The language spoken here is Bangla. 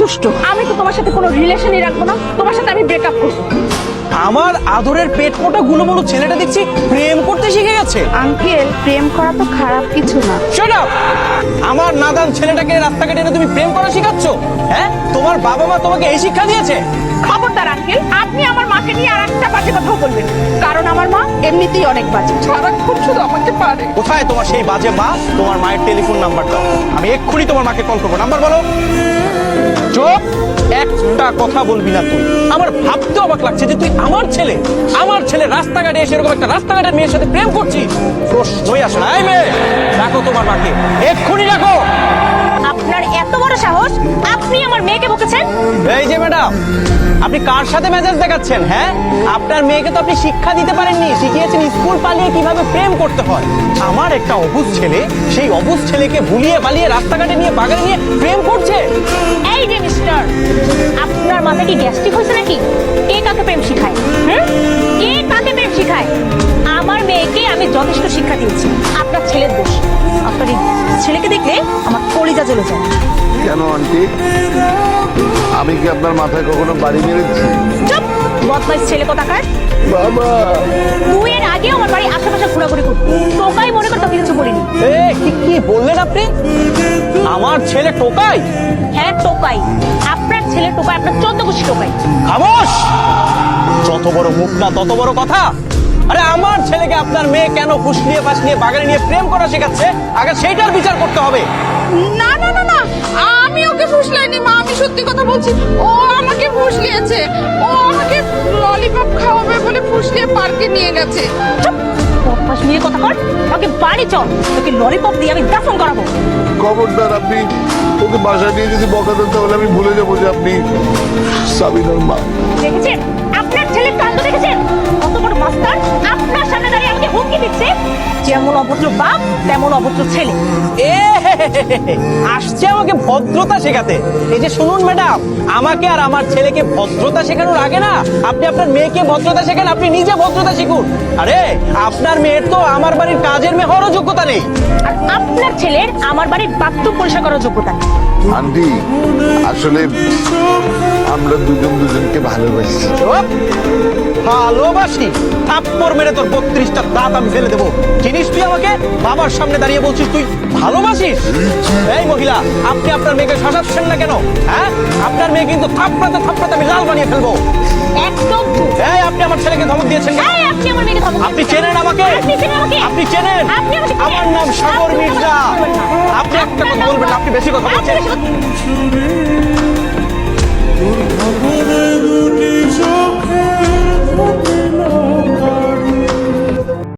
দুষ্ট। আমি তো তোমার সাথে কোনো রিলেশনই রাখবো না, তোমার সাথে আমি ব্রেকআপ করবো। আমার আদরের পেট ফোটা গুলোমুলো ছেলেটা দেখছি প্রেম করতে শিখে গেছে। আঙ্কেল, প্রেম করা তো খারাপ কিছু না। Shut up! আমার নাদান ছেলেটাকে রাস্তাঘাটে এনে তুমি প্রেম করা শিখাচ্ছ? হ্যাঁ, তোমার বাবা মা তোমাকে এই শিক্ষা দিয়েছে? খবরদার আঙ্কেল, আপনি আমার মাকে নিয়ে আর একটা বাজে কথাও বলবেন, কারণ আমার মা এমনিতেই অনেক বাজে, সারাক্ষণ শুধু আমাকে পারে। কোথায় তোমার সেই বাজে মা? তোমার মায়ের টেলিফোন নাম্বার দাও, আমি এক্ষুনি তোমার মাকে কল করবো। নাম্বার বলো। চুপ! একটা কথা বলবি না তুই। আমার ভাবতে অবাক লাগছে যে তুই আমার ছেলে রাস্তাঘাটে এসে এরকম একটা রাস্তাঘাটের মেয়ের সাথে প্রেম করছিস। প্রশ্নই আসে না। এই মেয়ে, ডাকো তোমার মাকে, এক্ষুনি ডাকো। আপনার এত বড় সাহস, আপনি আমার মেয়েকে বকেছেন? এই যে ম্যাডাম, আপনি কার সাথে মেজাজ দেখাচ্ছেন? হ্যাঁ, আপনার মেয়েকে তো আপনি শিক্ষা দিতে পারেননি, শিখিয়েছেন স্কুল পালিয়ে কিভাবে প্রেম করতে হয়। আমার একটা অবুঝ ছেলে, সেই অবুঝ ছেলেকে ভুলিয়ে বালিয়ে রাস্তাঘাটে নিয়ে বাগানে নিয়ে প্রেম করছে। এই যে মিস্টার, আপনার মাথায় কি গ্যাস্ট্রিক হয়েছে নাকি? কে কাকে প্রেম শিখায়? কে কাকে প্রেম শিখায়? আমার মেয়েকে আমি যথেষ্ট শিক্ষা দিয়েছি, আপনার ছেলের দোষ। আপনার এই ছেলেকে দেখলে আমার কলিজা জ্বলে যায়। কেন আন্টি, আমি কি আপনার মাথায় কখনো বাড়ি মেরেছি? চুপ! বদমাইশ ছেলে কোথাকার। বাবা, তুই এর আগে আমার বাড়ির আশেপাশে ঘোরাঘুরি করতি, টোকাই মনে কর তোকে কিছু বলিনি। কি বললেন আপনি? আমার ছেলে টোকাই? হ্যাঁ টোকাই, আপনার ছেলে টোকাই, আপনার 14 গোষ্ঠী টোকাই। খামোশ! যত বড় মুখ না তত বড় কথা। আরে আমার ছেলেকে আপনার মেয়ে কেন ফুসলিয়ে ফাসলিয়ে বাগানে নিয়ে প্রেম করা শেখাচ্ছে, আগে সেইটার বিচার করতে হবে। না না না না, আমি ওকে ফুসলাইনি মা, আমি সত্যি কথা বলছি। ও আমাকে ফুসলিয়েছে, ও আমাকে ললিপপ খাওয়াবে বলে ফুসলিয়ে পার্কে নিয়ে গেছে। চুপ! বদমাশ নিয়ে কথা কর, তোকে বাড়ি চল, তোকে ললিপপ দিয়ে আমি দাফন করাবো। খবরদার, আপনি ওকে বাসায় নিয়ে যদি বকা দেন তাহলে আমি ভুলে যাবো যে আপনি সাবিনার মা। দেখেছেন আপনার ছেলের কাণ্ড? দেখেছেন কত বড় মাস্টার আপনার সামনে দাঁড়িয়ে আমাকে হুমকি দিচ্ছে? যেমন অভদ্র বাপ তেমন অভদ্র ছেলে। আসছে আমাকে ভদ্রতা শেখাতে। এই যে শুনুন ম্যাডাম, আমাকে আর আমার ছেলেকে ভদ্রতা শেখানোর আগে না আপনি আপনার মেয়েকে ভদ্রতা শেখান, আপনি নিজে ভদ্রতা শিখুন। আরে আপনার মেয়ের তো আমার বাড়ির কাজের মেয়ে হওয়ারও যোগ্যতা নেই, আর আপনার ছেলের আমার বাড়ির বাথরুম পরিষ্কার করার যোগ্যতা নেই। আন্টি, আসলে আমরা দুজনকে ভালোবাসি। চুপ! ভালোবাসি? থাপ্পড় মেরে তোর 32টা দাঁত আমি ফেলে দেবো। চিনিস তুই আমাকে? বাবার সামনে দাঁড়িয়ে বলছিস তুই ভালোবাসিস? এই মহিলা, আপনি আপনার মেয়েকে শাসাচ্ছেন না কেন? হ্যাঁ, আপনার মেয়ে কিন্তু থাপ্পড়াতে আমি লাল বানিয়ে ফেলবো। একদম চুপ! এই, আপনি আমার ছেলেকে ধমক দিয়েছেন কেন? এই, আপনি আমার মেয়েকে ধমক আপনি দিয়েছেন? চেনেন আমাকে? আপনি চেনেন আমাকে? আপনি চেনেন? আপনি আমাকে চেনেন? আমার নাম সাগর আপনি মির্জা। আমাকে বলবেন না। আপনি একটা কথা বলবেন না, আপনি বেশি কথা আপনি বলছেন। বেশি কথা-